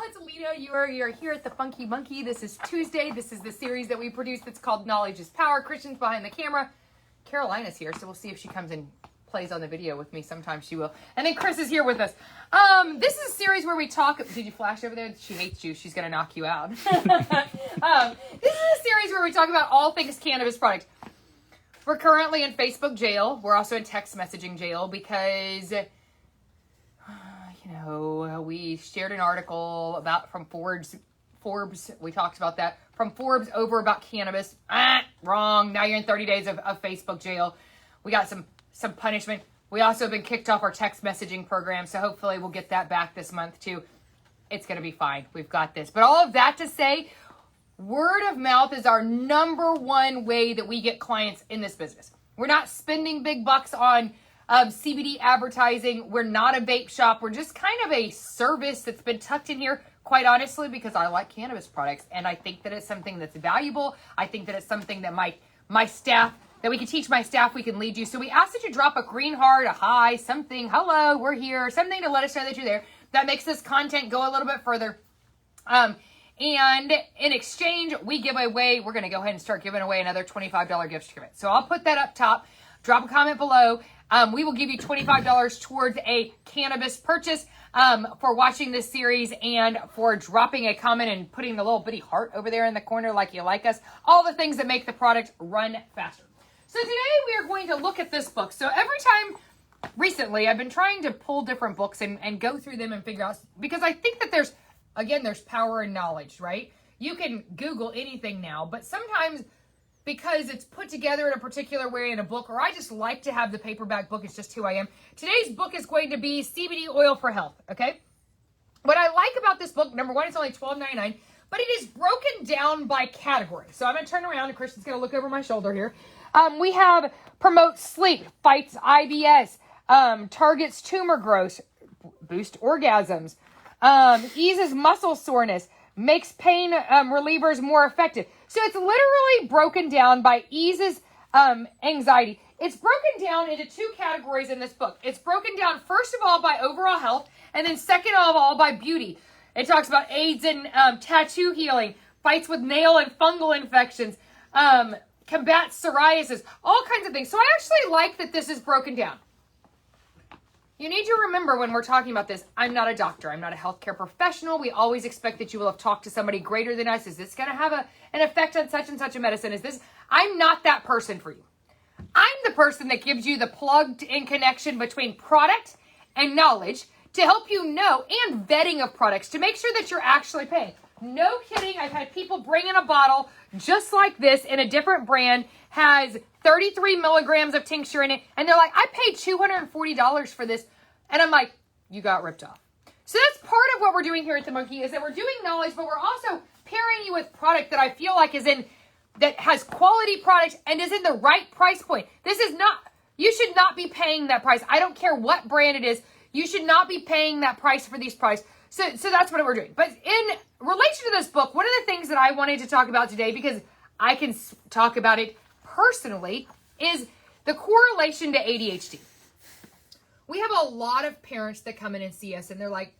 it's Alina. You're here at the Funky Monkey. This is Tuesday. This is the series that we produced that's called Knowledge is Power. Christian's behind the camera. Carolina's here, so we'll see if she comes and plays on the video with me. Sometimes she will. And then Chris is here with us. This is a series where we talk... Did you flash over there? She hates you. She's going to knock you out. This is a series where we talk about all things cannabis products. We're currently in Facebook jail. We're also in text messaging jail because... we shared an article from Forbes. We talked about that from Forbes over about cannabis. Wrong. Now you're in 30 days of Facebook jail. We got some punishment. We also have been kicked off our text messaging program. So hopefully we'll get that back this month too. It's going to be fine. We've got this. But all of that to say, word of mouth is our number one way that we get clients in this business. We're not spending big bucks on CBD advertising. We're not a vape shop. We're just kind of a service that's been tucked in here, quite honestly, because I like cannabis products. And I think that it's something that's valuable. I think that it's something that my staff, that we can teach my staff, we can lead you. So we ask that you drop a green heart, a hi, something, hello, we're here, something to let us know that you're there. That makes this content go a little bit further. And in exchange, we're going to go ahead and start giving away another $25 gift certificate. So I'll put that up top. Drop a comment below. We will give you $25 towards a cannabis purchase for watching this series and for dropping a comment and putting the little bitty heart over there in the corner like you like us. All the things that make the product run faster. So today we are going to look at this book. So every time recently I've been trying to pull different books and go through them and figure out, because I think that there's power in knowledge, right? You can Google anything now, but sometimes because it's put together in a particular way in a book, or I just like to have the paperback book. It's just who I am. Today's book is going to be CBD Oil for Health, okay? What I like about this book, number one, it's only $12.99, but it is broken down by category. So I'm going to turn around, and Christian's going to look over my shoulder here. We have promotes sleep, fights IBS, targets tumor growth, boost orgasms, eases muscle soreness, makes pain relievers more effective. So it's literally broken down by eases anxiety. It's broken down into two categories in this book. It's broken down, first of all, by overall health, and then second of all, by beauty. It talks about AIDS and tattoo healing, fights with nail and fungal infections, combats psoriasis, all kinds of things. So I actually like that this is broken down. You need to remember when we're talking about this, I'm not a doctor. I'm not a healthcare professional. We always expect that you will have talked to somebody greater than us. Is this going to have an effect on such and such a medicine? I'm not that person for you. I'm the person that gives you the plugged in connection between product and knowledge to help you know, and vetting of products to make sure that you're actually paying. No kidding. I've had people bring in a bottle just like this in a different brand, has 33 milligrams of tincture in it. And they're like, I paid $240 for this. And I'm like, you got ripped off. So that's part of what we're doing here at The Monkey, is that we're doing knowledge, but we're also pairing you with product that I feel like that has quality product and is in the right price point. You should not be paying that price. I don't care what brand it is. You should not be paying that price for these products. So that's what we're doing. But in relation to this book, one of the things that I wanted to talk about today, because I can talk about it personally, is the correlation to ADHD. We have a lot of parents that come in and see us and they're like,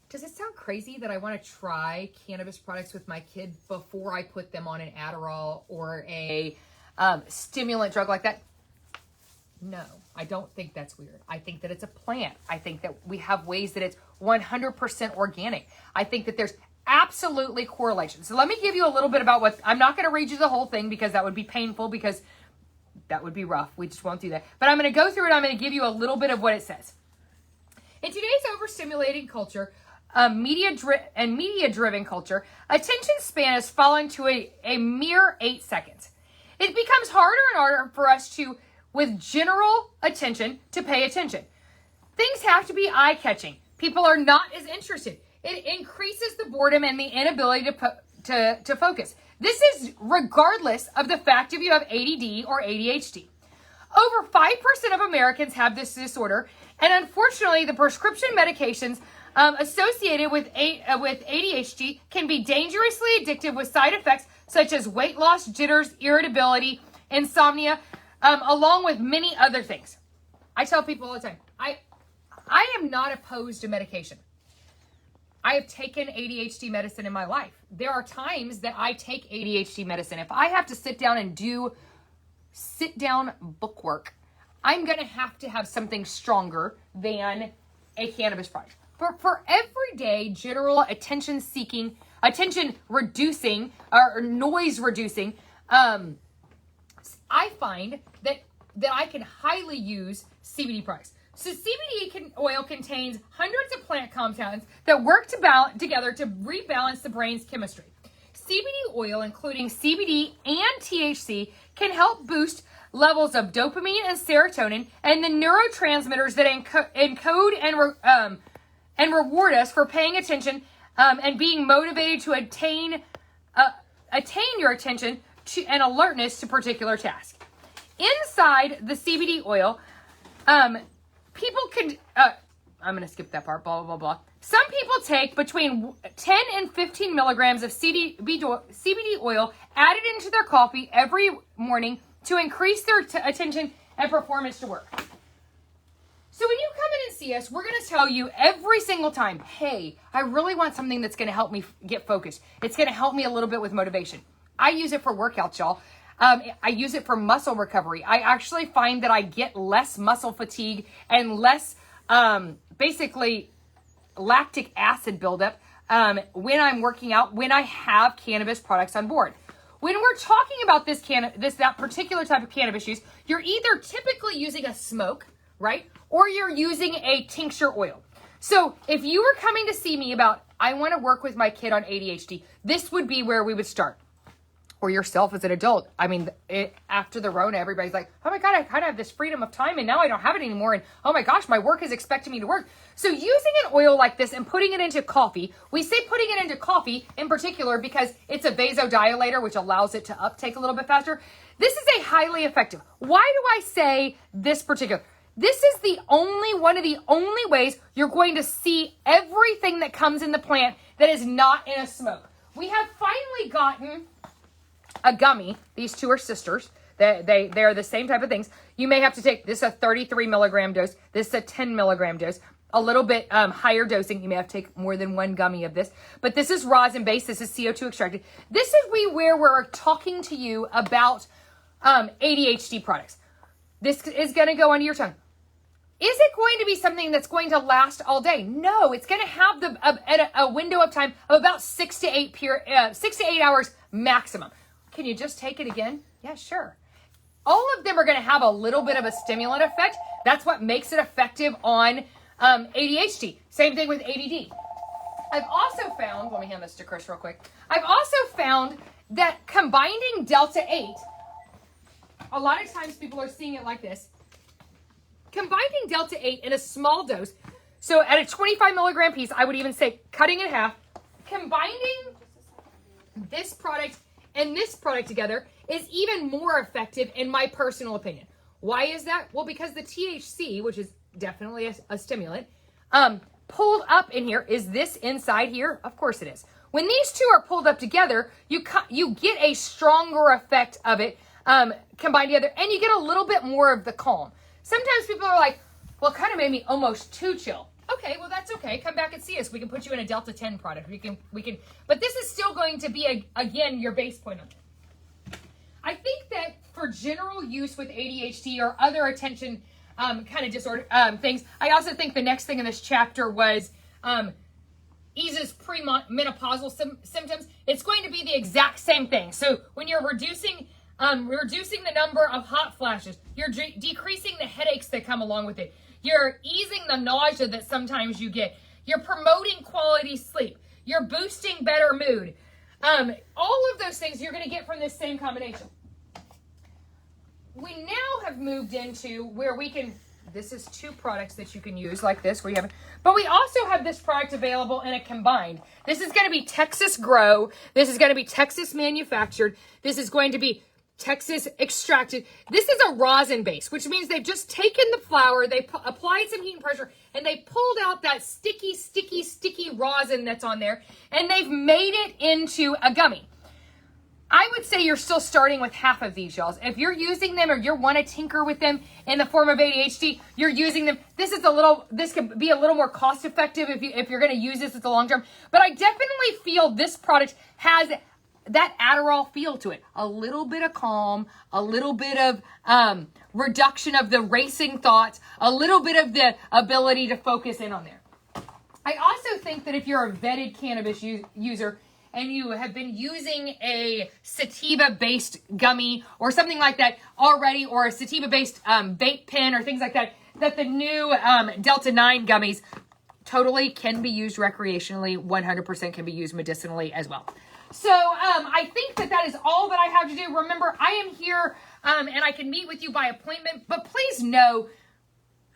does it sound crazy that I want to try cannabis products with my kid before I put them on an Adderall or a stimulant drug like that? No, I don't think that's weird. I think that it's a plant. I think that we have ways that it's 100% organic. I think that there's absolutely correlation. So let me give you a little bit about I'm not going to read you the whole thing because that would be painful, because that would be rough. We just won't do that. But I'm going to go through it. I'm going to give you a little bit of what it says. In today's overstimulating culture, media-driven culture, attention span is falling to a mere 8 seconds. It becomes harder and harder for us with general attention, to pay attention. Things have to be eye-catching. People are not as interested. It increases the boredom and the inability to focus. This is regardless of the fact if you have ADD or ADHD. Over 5% of Americans have this disorder, and unfortunately, the prescription medications associated with ADHD can be dangerously addictive with side effects such as weight loss, jitters, irritability, insomnia, along with many other things. I tell people all the time, I am not opposed to medication. I have taken ADHD medicine in my life. There are times that I take ADHD medicine. If I have to sit down and do sit-down book work, I'm going to have something stronger than a cannabis product. For everyday general attention reducing or noise reducing, I find that I can highly use CBD products. So CBD oil contains hundreds of plant compounds that work together to rebalance the brain's chemistry. CBD oil, including CBD and THC, can help boost levels of dopamine and serotonin and the neurotransmitters that encode and reward us for paying attention and being motivated to attain your attention and alertness to particular tasks. Inside the CBD oil, people can, I'm going to skip that part, blah, blah, blah, blah. Some people take between 10 and 15 milligrams of CBD oil added into their coffee every morning to increase their attention and performance to work. So when you come in and see us, we're going to tell you every single time, hey, I really want something that's going to help me get focused. It's going to help me a little bit with motivation. I use it for workouts, y'all. I use it for muscle recovery. I actually find that I get less muscle fatigue and less, basically, lactic acid buildup when I'm working out, when I have cannabis products on board. When we're talking about that particular type of cannabis use, you're either typically using a smoke, right? Or you're using a tincture oil. So if you were coming to see me about, I want to work with my kid on ADHD, this would be where we would start. Or yourself as an adult. I mean, after the Rona, everybody's like, oh my God, I kind of have this freedom of time and now I don't have it anymore. And oh my gosh, my work is expecting me to work. So using an oil like this and putting it into coffee, we say putting it into coffee in particular because it's a vasodilator, which allows it to uptake a little bit faster. This is a highly effective. Why do I say this particular? This is one of the only ways you're going to see everything that comes in the plant that is not in a smoke. We have finally gotten a gummy. These two are sisters. They are the same type of things. You may have to take, this is a 33 milligram dose. This is a 10 milligram dose. A little bit higher dosing. You may have to take more than one gummy of this. But this is rosin based. This is CO2 extracted. This is where we're talking to you about ADHD products. This is going to go under your tongue. Is it going to be something that's going to last all day? No, it's going to have a window of time of about 6 to 8 hours maximum. Can you just take it again? Yeah, sure. All of them are going to have a little bit of a stimulant effect. That's what makes it effective on ADHD. Same thing with ADD. I've also found, let me hand this to Chris real quick. I've also found that combining Delta 8, a lot of times people are seeing it like this. Combining Delta 8 in a small dose, so at a 25 milligram piece, I would even say cutting it in half, combining this product and this product together is even more effective in my personal opinion. Why is that? Well, because the THC, which is definitely a stimulant, pulled up in here. Is this inside here? Of course it is. When these two are pulled up together, you get a stronger effect of it combined together, and you get a little bit more of the calm. Sometimes people are like, well, it kind of made me almost too chill. Okay, well, that's okay. Come back and see us. We can put you in a Delta 10 product. We can, but this is still going to be, again, your base point on it. I think that for general use with ADHD or other attention kind of disorder things, I also think the next thing in this chapter was eases premenopausal symptoms. It's going to be the exact same thing. So when you're reducing the number of hot flashes, you're decreasing the headaches that come along with it. You're easing the nausea that sometimes you get. You're promoting quality sleep. You're boosting better mood. All of those things you're going to get from this same combination. We now have moved into where we can, this is two products that you can use like this, where you have, but we also have this product available in a combined. This is going to be Texas grow. This is going to be Texas manufactured. This is going to be Texas extracted. This is a rosin base, which means they've just taken the flower, they applied some heat and pressure, and they pulled out that sticky rosin that's on there, and they've made it into a gummy. I would say you're still starting with half of these, y'all. If you're using them or you want to tinker with them in the form of ADHD, you're using them. This could be a little more cost effective if you're going to use this at the long term. But I definitely feel this product has that Adderall feel to it. A little bit of calm, a little bit of reduction of the racing thoughts, a little bit of the ability to focus in on there. I also think that if you're a vetted cannabis user, and you have been using a sativa-based gummy or something like that already, or a sativa-based vape pen or things like that, that the new Delta 9 gummies totally can be used recreationally, 100% can be used medicinally as well. So I think that is all that I have to do. Remember, I am here and I can meet with you by appointment, but please know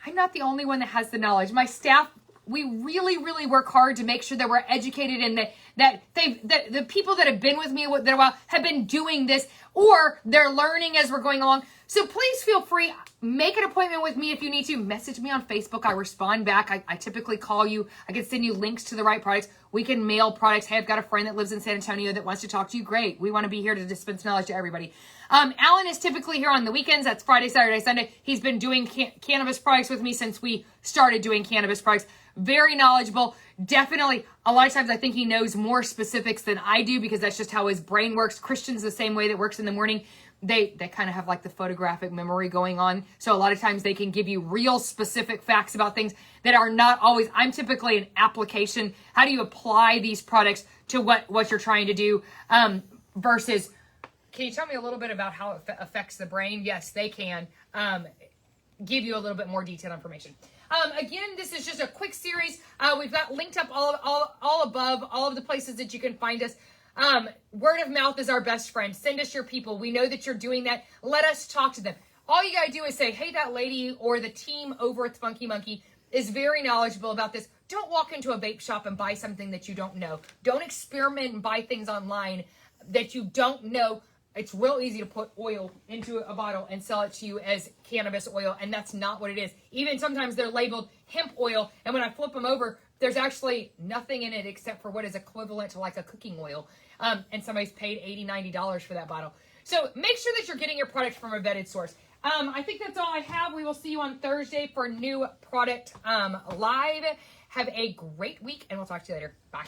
I'm not the only one that has the knowledge. My staff, we really, really work hard to make sure that we're educated and that the people that have been with me a while have been doing this, or they're learning as we're going along. So please feel free, make an appointment with me if you need to. Message me on Facebook. I respond back. I typically call you. I can send you links to the right products. We can mail products. Hey, I've got a friend that lives in San Antonio that wants to talk to you. Great. We want to be here to dispense knowledge to everybody. Alan is typically here on the weekends. That's Friday, Saturday, Sunday. He's been doing cannabis products with me since we started doing cannabis products. Very knowledgeable. Definitely, a lot of times I think he knows more specifics than I do because that's just how his brain works. Christian's the same way that works in the morning. They kind of have like the photographic memory going on. So a lot of times they can give you real specific facts about things that are not always. I'm typically an application. How do you apply these products to what you're trying to do versus, can you tell me a little bit about how it affects the brain? Yes, they can give you a little bit more detailed information. Again, this is just a quick series. We've got linked up all above, all of the places that you can find us. Word of mouth is our best friend. Send us your people. We know that you're doing that. Let us talk to them. All you got to do is say, hey, that lady or the team over at Funky Monkey is very knowledgeable about this. Don't walk into a vape shop and buy something that you don't know. Don't experiment and buy things online that you don't know. It's real easy to put oil into a bottle and sell it to you as cannabis oil, and that's not what it is. Even sometimes they're labeled hemp oil, and when I flip them over, there's actually nothing in it except for what is equivalent to like a cooking oil, and somebody's paid $80, $90 for that bottle. So make sure that you're getting your product from a vetted source. I think that's all I have. We will see you on Thursday for new product live. Have a great week, and we'll talk to you later. Bye.